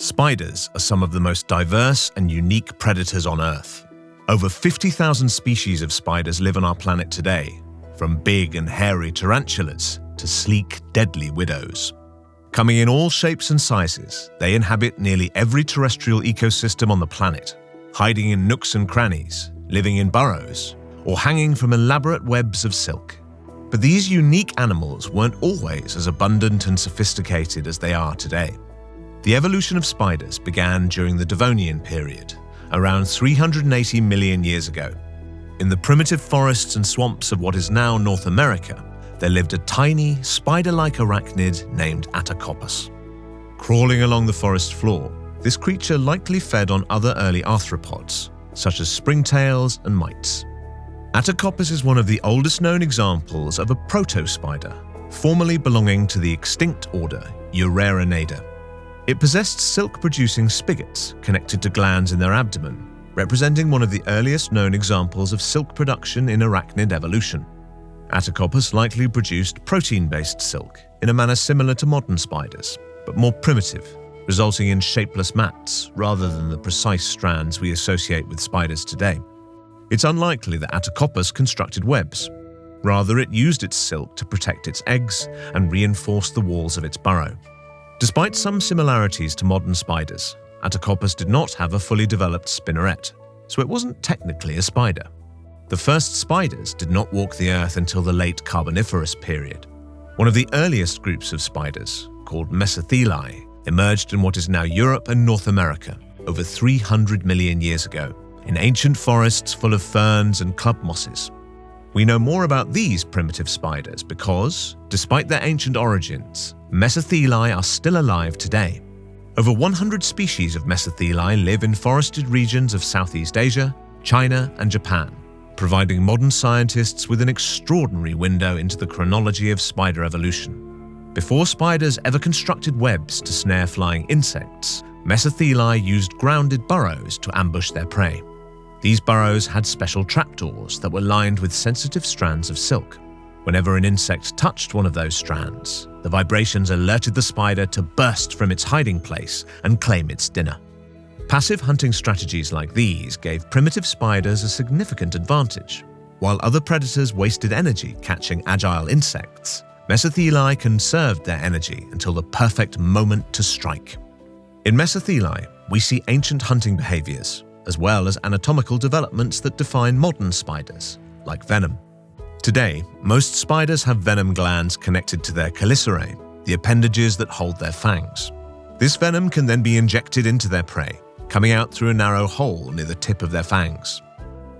Spiders are some of the most diverse and unique predators on Earth. Over 50,000 species of spiders live on our planet today, from big and hairy tarantulas to sleek, deadly widows. Coming in all shapes and sizes, they inhabit nearly every terrestrial ecosystem on the planet, hiding in nooks and crannies, living in burrows, or hanging from elaborate webs of silk. But these unique animals weren't always as abundant and sophisticated as they are today. The evolution of spiders began during the Devonian period, around 380 million years ago. In the primitive forests and swamps of what is now North America, there lived a tiny, spider-like arachnid named Atacopus. Crawling along the forest floor, this creature likely fed on other early arthropods, such as springtails and mites. Atacopus is one of the oldest known examples of a protospider, formerly belonging to the extinct order Urarinaida. It possessed silk-producing spigots connected to glands in their abdomen, representing one of the earliest known examples of silk production in arachnid evolution. Atacopus likely produced protein-based silk in a manner similar to modern spiders, but more primitive, resulting in shapeless mats rather than the precise strands we associate with spiders today. It's unlikely that Atacopus constructed webs. Rather, it used its silk to protect its eggs and reinforce the walls of its burrow. Despite some similarities to modern spiders, Atacopus did not have a fully developed spinneret, so it wasn't technically a spider. The first spiders did not walk the earth until the late Carboniferous period. One of the earliest groups of spiders, called Mesothelae, emerged in what is now Europe and North America over 300 million years ago, in ancient forests full of ferns and club mosses. We know more about these primitive spiders because, despite their ancient origins, Mesothelae are still alive today. Over 100 species of Mesothelae live in forested regions of Southeast Asia, China, and Japan, providing modern scientists with an extraordinary window into the chronology of spider evolution. Before spiders ever constructed webs to snare flying insects, Mesothelae used grounded burrows to ambush their prey. These burrows had special trapdoors that were lined with sensitive strands of silk. Whenever an insect touched one of those strands, the vibrations alerted the spider to burst from its hiding place and claim its dinner. Passive hunting strategies like these gave primitive spiders a significant advantage. While other predators wasted energy catching agile insects, Mesothelae conserved their energy until the perfect moment to strike. In Mesothelae, we see ancient hunting behaviors, as well as anatomical developments that define modern spiders, like venom. Today, most spiders have venom glands connected to their chelicerae, the appendages that hold their fangs. This venom can then be injected into their prey, coming out through a narrow hole near the tip of their fangs.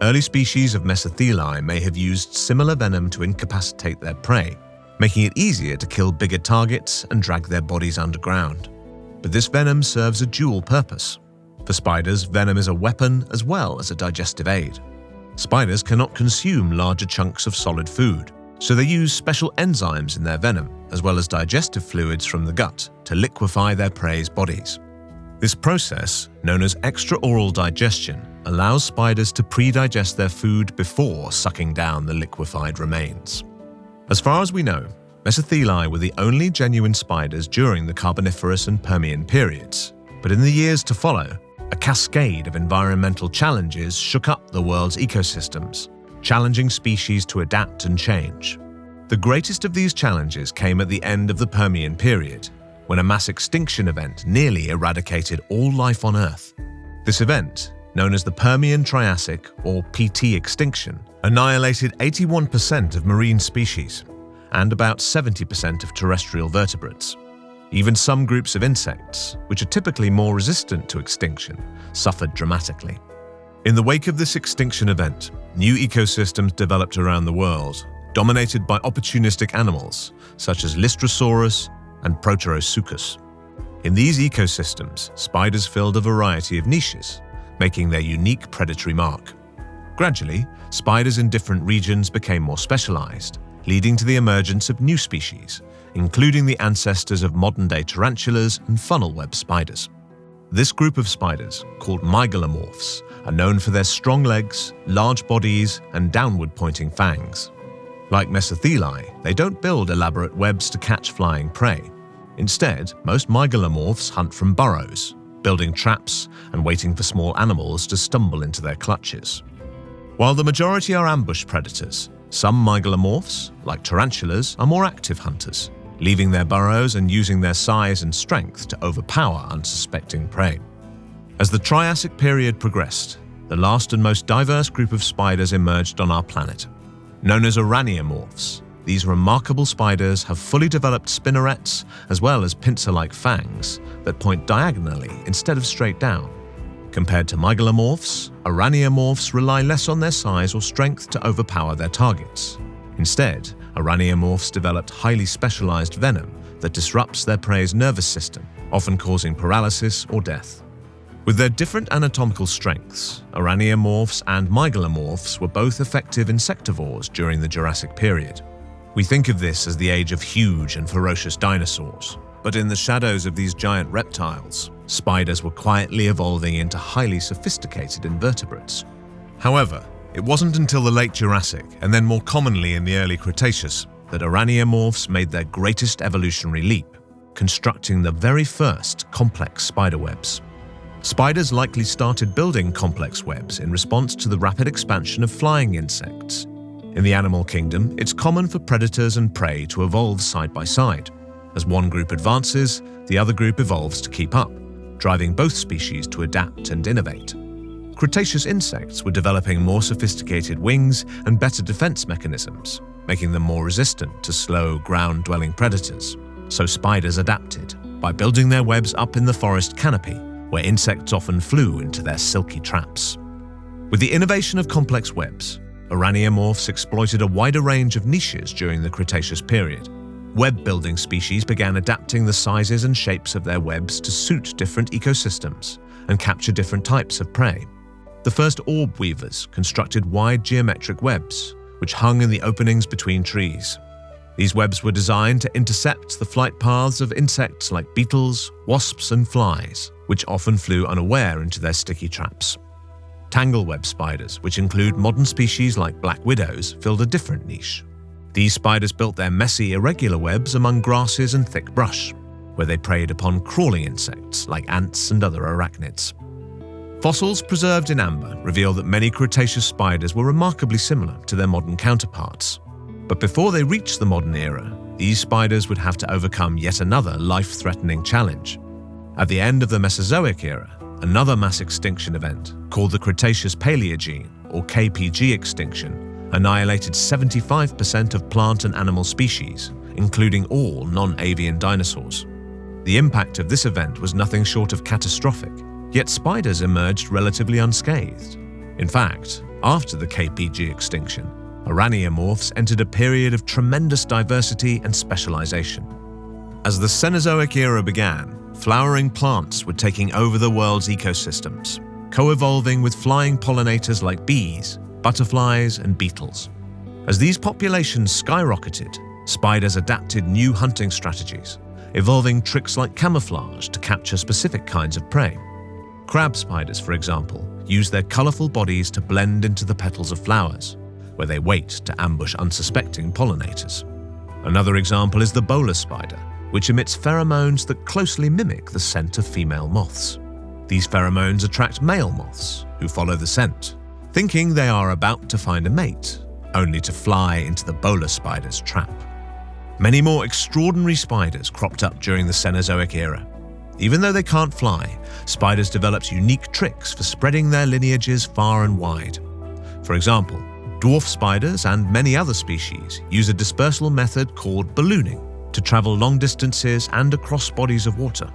Early species of Mesothelae may have used similar venom to incapacitate their prey, making it easier to kill bigger targets and drag their bodies underground. But this venom serves a dual purpose. For spiders, venom is a weapon as well as a digestive aid. Spiders cannot consume larger chunks of solid food, so they use special enzymes in their venom, as well as digestive fluids from the gut, to liquefy their prey's bodies. This process, known as extraoral digestion, allows spiders to pre-digest their food before sucking down the liquefied remains. As far as we know, Mesothelae were the only genuine spiders during the Carboniferous and Permian periods, but in the years to follow, a cascade of environmental challenges shook up the world's ecosystems, challenging species to adapt and change. The greatest of these challenges came at the end of the Permian period, when a mass extinction event nearly eradicated all life on Earth. This event, known as the Permian-Triassic or PT extinction, annihilated 81% of marine species and about 70% of terrestrial vertebrates. Even some groups of insects, which are typically more resistant to extinction, suffered dramatically. In the wake of this extinction event, new ecosystems developed around the world, dominated by opportunistic animals such as Lystrosaurus and Proterosuchus. In these ecosystems, spiders filled a variety of niches, making their unique predatory mark. Gradually, spiders in different regions became more specialized, leading to the emergence of new species, including the ancestors of modern-day tarantulas and funnel-web spiders. This group of spiders, called mygalomorphs, are known for their strong legs, large bodies, and downward-pointing fangs. Like Mesothelae, they don't build elaborate webs to catch flying prey. Instead, most mygalomorphs hunt from burrows, building traps and waiting for small animals to stumble into their clutches. While the majority are ambush predators, some mygalomorphs, like tarantulas, are more active hunters, leaving their burrows and using their size and strength to overpower unsuspecting prey. As the Triassic period progressed, the last and most diverse group of spiders emerged on our planet. Known as araneomorphs, these remarkable spiders have fully developed spinnerets as well as pincer-like fangs that point diagonally instead of straight down. Compared to mygalomorphs, araneomorphs rely less on their size or strength to overpower their targets. Instead, araneomorphs developed highly specialized venom that disrupts their prey's nervous system, often causing paralysis or death. With their different anatomical strengths, araneomorphs and mygalomorphs were both effective insectivores during the Jurassic period. We think of this as the age of huge and ferocious dinosaurs, but in the shadows of these giant reptiles, spiders were quietly evolving into highly sophisticated invertebrates. However, it wasn't until the late Jurassic, and then more commonly in the early Cretaceous, that araneomorphs made their greatest evolutionary leap, constructing the very first complex spiderwebs. Spiders likely started building complex webs in response to the rapid expansion of flying insects. In the animal kingdom, it's common for predators and prey to evolve side by side. As one group advances, the other group evolves to keep up, driving both species to adapt and innovate. Cretaceous insects were developing more sophisticated wings and better defense mechanisms, making them more resistant to slow, ground-dwelling predators. So spiders adapted by building their webs up in the forest canopy, where insects often flew into their silky traps. With the innovation of complex webs, araneomorphs exploited a wider range of niches during the Cretaceous period. Web-building species began adapting the sizes and shapes of their webs to suit different ecosystems and capture different types of prey. The first orb weavers constructed wide geometric webs, which hung in the openings between trees. These webs were designed to intercept the flight paths of insects like beetles, wasps, and flies, which often flew unaware into their sticky traps. Tangleweb spiders, which include modern species like black widows, filled a different niche. These spiders built their messy, irregular webs among grasses and thick brush, where they preyed upon crawling insects like ants and other arachnids. Fossils preserved in amber reveal that many Cretaceous spiders were remarkably similar to their modern counterparts. But before they reached the modern era, these spiders would have to overcome yet another life-threatening challenge. At the end of the Mesozoic era, another mass extinction event, called the Cretaceous Paleogene, or KPG extinction, annihilated 75% of plant and animal species, including all non-avian dinosaurs. The impact of this event was nothing short of catastrophic, yet spiders emerged relatively unscathed. In fact, after the KPG extinction, araneomorphs entered a period of tremendous diversity and specialization. As the Cenozoic era began, flowering plants were taking over the world's ecosystems, co-evolving with flying pollinators like bees, butterflies, and beetles. As these populations skyrocketed, spiders adapted new hunting strategies, evolving tricks like camouflage to capture specific kinds of prey. Crab spiders, for example, use their colorful bodies to blend into the petals of flowers, where they wait to ambush unsuspecting pollinators. Another example is the bowler spider, which emits pheromones that closely mimic the scent of female moths. These pheromones attract male moths, who follow the scent, thinking they are about to find a mate, only to fly into the bowler spider's trap. Many more extraordinary spiders cropped up during the Cenozoic era. Even though they can't fly, spiders developed unique tricks for spreading their lineages far and wide. For example, dwarf spiders and many other species use a dispersal method called ballooning to travel long distances and across bodies of water.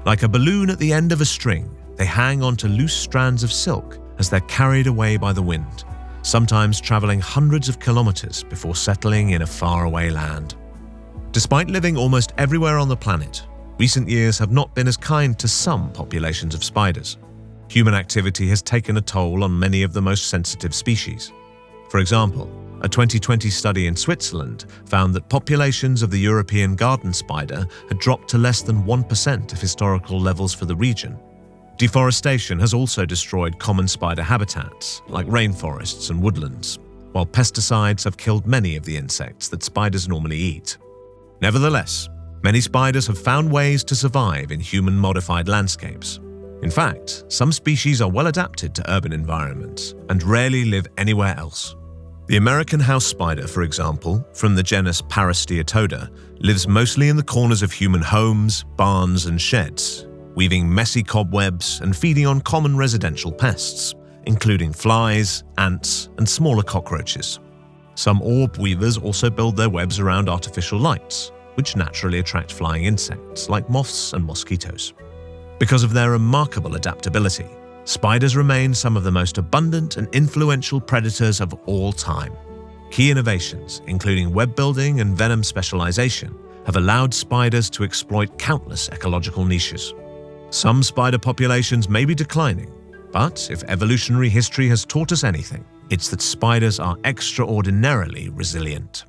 Like a balloon at the end of a string, they hang onto loose strands of silk as they're carried away by the wind, sometimes traveling hundreds of kilometers before settling in a faraway land. Despite living almost everywhere on the planet, recent years have not been as kind to some populations of spiders. Human activity has taken a toll on many of the most sensitive species. For example, a 2020 study in Switzerland found that populations of the European garden spider had dropped to less than 1% of historical levels for the region. Deforestation has also destroyed common spider habitats, like rainforests and woodlands, while pesticides have killed many of the insects that spiders normally eat. Nevertheless, many spiders have found ways to survive in human-modified landscapes, In fact, some species are well adapted to urban environments and rarely live anywhere else. The American house spider, for example, from the genus Parasteatoda, lives mostly in the corners of human homes, barns, and sheds, weaving messy cobwebs and feeding on common residential pests, including flies, ants, and smaller cockroaches. Some orb weavers also build their webs around artificial lights, which naturally attract flying insects like moths and mosquitoes. Because of their remarkable adaptability, spiders remain some of the most abundant and influential predators of all time. Key innovations, including web building and venom specialization, have allowed spiders to exploit countless ecological niches. Some spider populations may be declining, but if evolutionary history has taught us anything, it's that spiders are extraordinarily resilient.